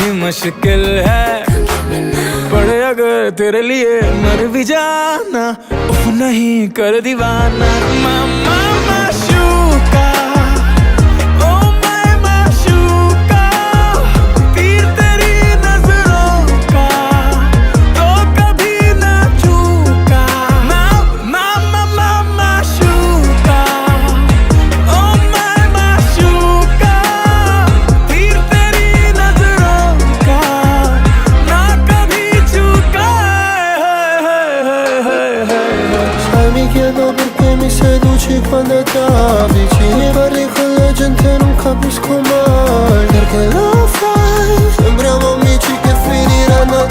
ही मुश्किल है, पर अगर तेरे लिए मर भी जाना, उफ नहीं कर दीवाना। मामा माशूका, ओ मैं माशूका, तीर तेरी नजरों का तो कभी ना चूका। मामा माशूका, ओ मैं माशूका, तीर तेरी नजरों का ना कभी चूका। Sai, mi chiedo perché mi seduci quando ti avvicini, vorrei con la gente non capisco mai perché lo fai. Sembriamo amici che finiranno